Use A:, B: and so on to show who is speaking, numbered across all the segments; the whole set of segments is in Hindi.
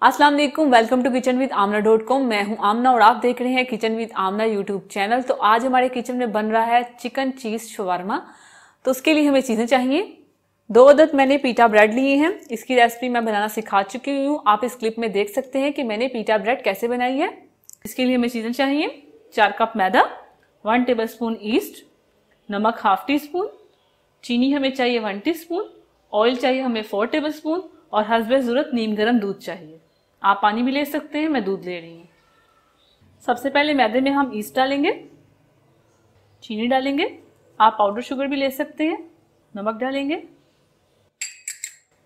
A: अस्सलाम वालेकुम, वेलकम टू kitchenwithamna.com। मैं हूं आमना और आप देख रहे हैं kitchen with Amna YouTube channel. तो आज हमारे किचन में बन रहा है चिकन चीज शवारमा। तो उसके लिए हमें चीजें चाहिए। 2 अदद मैंने पीटा ब्रेड लिए हैं। इसकी रेसिपी मैं बनाना सिखा चुकी हूँ। आप इस क्लिप में देख सकते हैं कि मैंने पीटा ब्रेड कैसे बनाई है। इसके लिए हमें चीजें चाहिए 4 कप मैदा, 1 टेबल स्पून ईस्ट, नमक हाफ टी स्पून, चीनी हमें चाहिए 1 टीस्पून, ऑयल चाहिए हमें 4 टेबल स्पून और हस्बे ज़रूरत नीम गर्म दूध चाहिए। आप पानी भी ले सकते हैं, मैं दूध ले रही हूँ। सबसे पहले मैदे में हम ईस्ट डालेंगे, चीनी डालेंगे, आप पाउडर शुगर भी ले सकते हैं, नमक डालेंगे,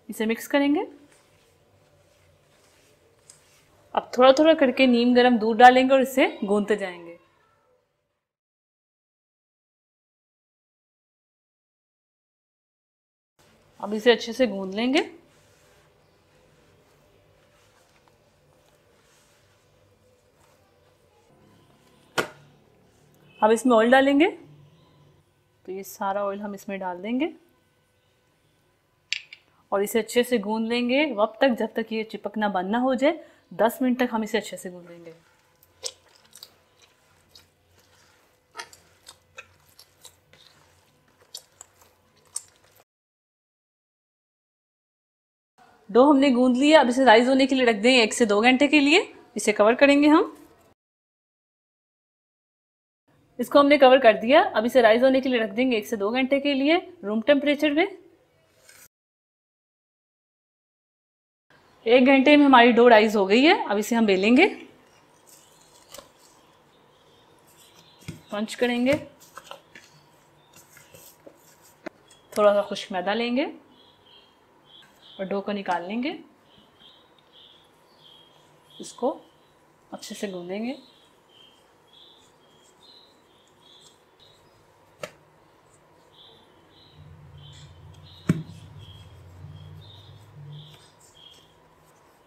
A: इसे मिक्स करेंगे। अब थोड़ा थोड़ा करके नीम गर्म दूध डालेंगे और इसे गूंथते जाएंगे। अब इसे अच्छे से गूंथ लेंगे। अब इसमें ऑयल डालेंगे, तो ये सारा ऑयल हम इसमें डाल देंगे और इसे अच्छे से गूंथ लेंगे वक्त तक जब तक ये चिपकना बंद ना हो जाए। 10 मिनट तक हम इसे अच्छे से गूंथ लेंगे। डो हमने गूंथ लिया। अब इसे राइज होने के लिए रख देंगे 1 से 2 घंटे के लिए। इसे कवर करेंगे हम। इसको हमने कवर कर दिया। अब इसे राइज होने के लिए रख देंगे 1 से 2 घंटे के लिए रूम टेम्परेचर में। 1 घंटे में हमारी डो राइज हो गई है। अब इसे हम बेलेंगे, पंच करेंगे, थोड़ा सा खुश्क मैदा लेंगे और डो को निकाल लेंगे। इसको अच्छे से गूंदेंगे।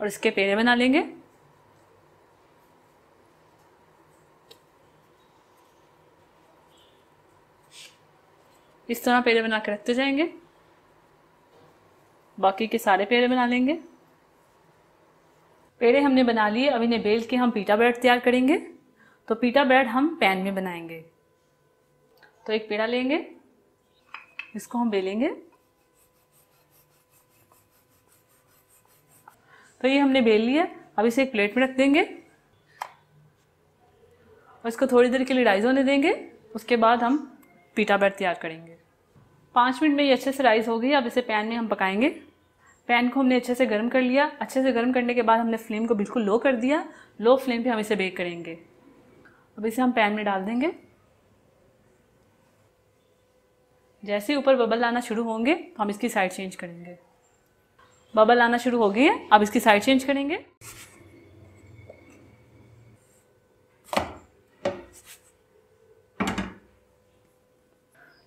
A: और इसके पेड़े बना लेंगे। इस तरह पेड़े बना के रखते जाएंगे। बाकी के सारे पेड़े बना लेंगे। पेड़े हमने बना लिए। अब इन्हें बेल के हम पीटा ब्रेड तैयार करेंगे। तो पीटा ब्रेड हम पैन में बनाएंगे। तो एक पेड़ा लेंगे, इसको हम बेलेंगे। तो ये हमने बेल लिया। अब इसे एक प्लेट में रख देंगे और इसको थोड़ी देर के लिए राइज होने देंगे। उसके बाद हम पीटा ब्रेड तैयार करेंगे। 5 मिनट में ये अच्छे से राइज हो गई। अब इसे पैन में हम पकाएंगे। पैन को हमने अच्छे से गर्म कर लिया। अच्छे से गर्म करने के बाद हमने फ्लेम को बिल्कुल लो कर दिया। लो फ्लेम पे हम इसे बेक करेंगे। अब इसे हम पैन में डाल देंगे। जैसे ऊपर बबल आना शुरू होंगे तो हम इसकी साइड चेंज करेंगे। बबल आना शुरू हो गए हैं। अब इसकी साइड चेंज करेंगे।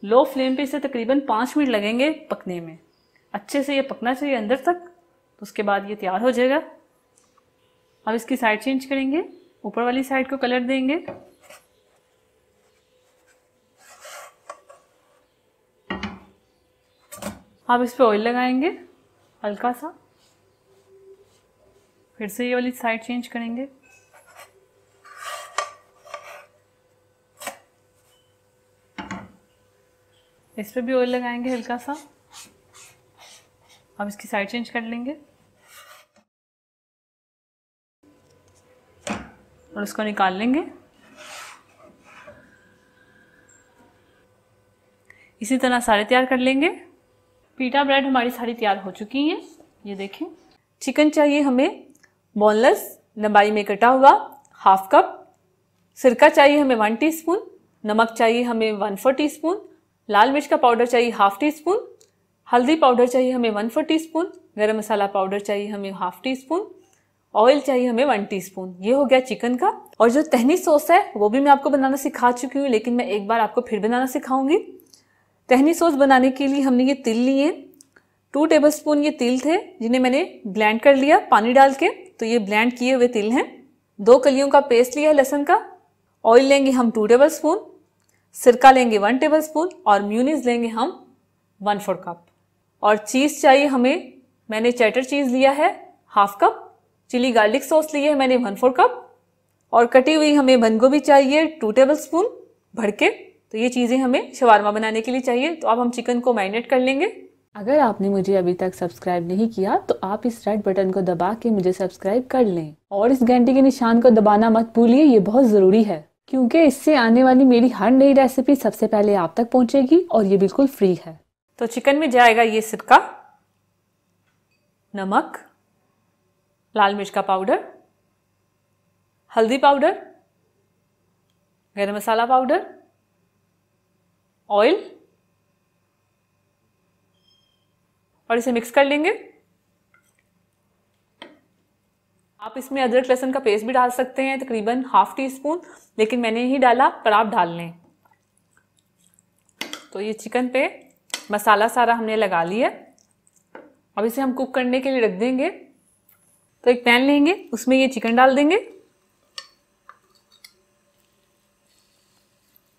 A: लो फ्लेम पे इसे तकरीबन 5 मिनट लगेंगे पकने में। अच्छे से ये पकना चाहिए अंदर तक। तो उसके बाद ये तैयार हो जाएगा। अब इसकी साइड चेंज करेंगे। ऊपर वाली साइड को कलर देंगे। अब इस पे ऑयल लगाएंगे हल्का सा। फिर से ये वाली साइड चेंज करेंगे। इस पे भी ऑयल लगाएंगे हल्का सा। अब इसकी साइड चेंज कर लेंगे और इसको निकाल लेंगे। इसी तरह सारे तैयार कर लेंगे। पीटा ब्रेड हमारी सारी तैयार हो चुकी हैं। ये देखें। चिकन चाहिए हमें बोनलेस, लंबाई में कटा हुआ, हाफ कप। सिरका चाहिए हमें 1 टीस्पून। नमक चाहिए हमें 1/4 टीस्पून। लाल मिर्च का पाउडर चाहिए हाफ टी स्पून। हल्दी पाउडर चाहिए हमें 1/4 टीस्पून। गरम मसाला पाउडर चाहिए हमें हाफ टी स्पून। ऑयल चाहिए हमें 1 टीस्पून। ये हो गया चिकन का। और जो तहनी सॉस है वो भी मैं आपको बनाना सिखा चुकी हूँ, लेकिन मैं एक बार आपको फिर बनाना सिखाऊंगी। तहनी सॉस बनाने के लिए हमने ये तिल लिए। 2 टेबल स्पून ये तिल थे जिन्हें मैंने ब्लेंड कर लिया पानी डाल के। तो ये ब्लेंड किए हुए तिल हैं। 2 कलियों का पेस्ट लिया है लहसुन का। ऑयल लेंगे हम 2 टेबल स्पून। सिरका लेंगे 1 टेबल स्पून और म्यूनीस लेंगे हम 1/4 कप। और चीज़ चाहिए हमें, मैंने चेडर चीज़ लिया है half cup. Chilli garlic sauce ली है मैंने 1/4 कप, और कटी हुई हमें बंद गोभी चाहिए 2 टेबलस्पून भर के। तो ये चीज़ें हमें शवारमा बनाने के लिए चाहिए। तो अब हम चिकन को मैरिनेट कर लेंगे।
B: अगर आपने मुझे अभी तक सब्सक्राइब नहीं किया तो आप इस रेड बटन को दबा के मुझे सब्सक्राइब कर लें, और इस घंटी के निशान को दबाना मत भूलिए, ये बहुत ज़रूरी है क्योंकि इससे आने वाली मेरी हर नई रेसिपी सबसे पहले आप तक पहुंचेगी और ये बिल्कुल फ्री है।
A: तो चिकन में जाएगा ये सिरका, नमक, लाल मिर्च का पाउडर, हल्दी पाउडर, गरम मसाला पाउडर, ऑयल, और इसे मिक्स कर लेंगे। आप इसमें अदरक लहसुन का पेस्ट भी डाल सकते हैं, तकरीबन 1/2 टीस्पून, लेकिन मैंने ही डाला, पर आप डाल लें। तो ये चिकन पे मसाला सारा हमने लगा लिया। अब इसे हम कुक करने के लिए रख देंगे। तो एक पैन लेंगे, उसमें ये चिकन डाल देंगे,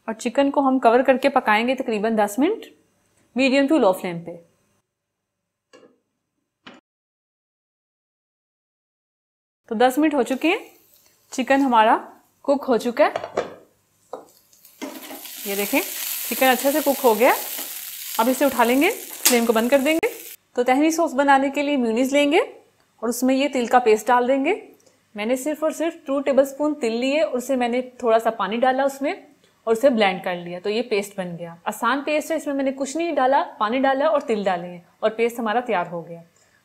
A: और चिकन को हम कवर करके पकाएंगे तकरीबन 10 minute medium to low flame पे। तो 10 मिनट हो चुके हैं, चिकन हमारा कुक हो चुका है। ये देखें चिकन अच्छे से कुक हो गया। अब इसे उठा लेंगे, फ्लेम को बंद कर देंगे। तो तहरी सॉस बनाने के लिए मेयोनीज लेंगे और उसमें ये तिल का पेस्ट डाल देंगे। मैंने सिर्फ और सिर्फ 2 टेबलस्पून तिल लिए और उसे मैंने थोड़ा सा पानी डाला उसमें और उसे ब्लेंड कर लिया। तो ये पेस्ट बन गया। आसान पेस्ट है, इसमें मैंने कुछ नहीं डाला, पानी डाला और तिल डाले हैं और पेस्ट हमारा तैयार हो गया।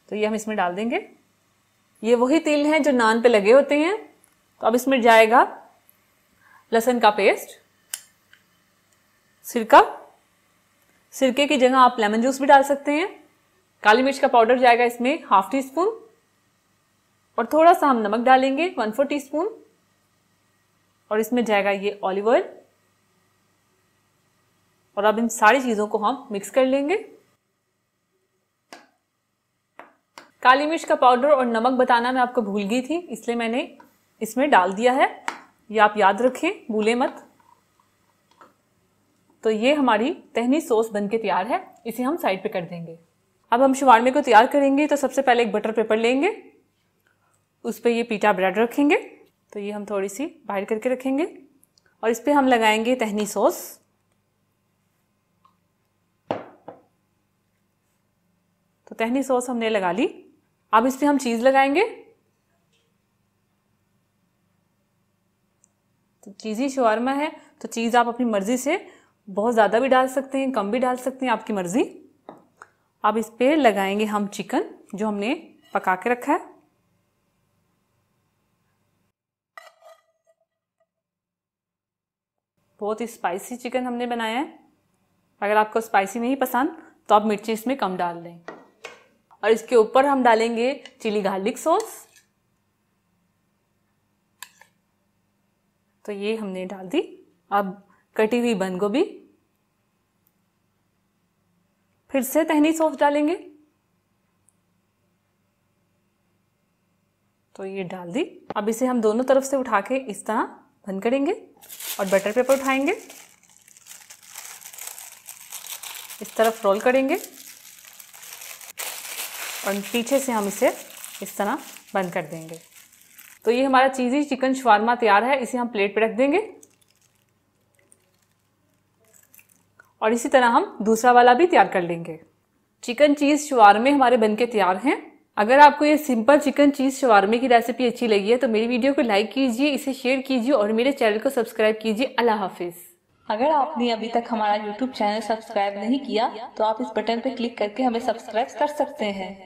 A: तो ये हम इसमें डाल देंगे। ये वही तिल हैं जो नान पे लगे होते हैं। तो अब इसमें जाएगा लहसुन का पेस्ट, सिरका, सिरके की जगह आप लेमन जूस भी डाल सकते हैं। काली मिर्च का पाउडर जाएगा इसमें 1/2 टीस्पून, और थोड़ा सा हम नमक डालेंगे 1/4 टीस्पून, और इसमें जाएगा ये ऑलिव ऑयल। और अब इन सारी चीजों को हम मिक्स कर लेंगे। काली मिर्च का पाउडर और नमक बताना मैं आपको भूल गई थी, इसलिए मैंने इसमें डाल दिया है। ये आप याद रखें, भूलें मत। तो ये हमारी तहनी सॉस बनके तैयार है। इसे हम साइड पे कर देंगे। अब हम शवारमे को तैयार करेंगे। तो सबसे पहले एक बटर पेपर लेंगे, उस पर ये पीटा ब्रेड रखेंगे। तो ये हम थोड़ी सी बाहर करके रखेंगे और इस पर हम लगाएंगे तहनी सॉस। तो तहनी सॉस हमने लगा ली। अब इस पर हम चीज़ लगाएंगे। तो चीज़ी शवारमा है, तो चीज़ आप अपनी मर्जी से बहुत ज़्यादा भी डाल सकते हैं, कम भी डाल सकते हैं, आपकी मर्जी। अब इस पे लगाएंगे हम चिकन जो हमने पका के रखा है। बहुत ही स्पाइसी चिकन हमने बनाया है। अगर आपको स्पाइसी नहीं पसंद तो आप मिर्ची इसमें कम डाल लें। और इसके ऊपर हम डालेंगे चिली गार्लिक सॉस। तो ये हमने डाल दी। अब कटी हुई बंद गोभी, फिर से तहनी सॉस डालेंगे। तो ये डाल दी। अब इसे हम दोनों तरफ से उठा के इस तरह बंद करेंगे और बटर पेपर उठाएंगे, इस तरफ रोल करेंगे और पीछे से हम इसे इस तरह बंद कर देंगे। तो ये हमारा चीज़ी चिकन शवारमा तैयार है। इसे हम प्लेट पे रख देंगे और इसी तरह हम दूसरा वाला भी तैयार कर लेंगे। चिकन चीज़ शवारमे हमारे बनके तैयार हैं। अगर आपको ये सिंपल चिकन चीज़ शवारमे की रेसिपी अच्छी लगी है तो मेरी वीडियो को लाइक कीजिए, इसे शेयर कीजिए और मेरे चैनल को सब्सक्राइब कीजिए। अल्लाह हाफिज़।
B: अगर आपने अभी तक हमारा YouTube चैनल सब्सक्राइब नहीं किया तो आप इस बटन पर क्लिक करके हमें सब्सक्राइब कर सकते हैं।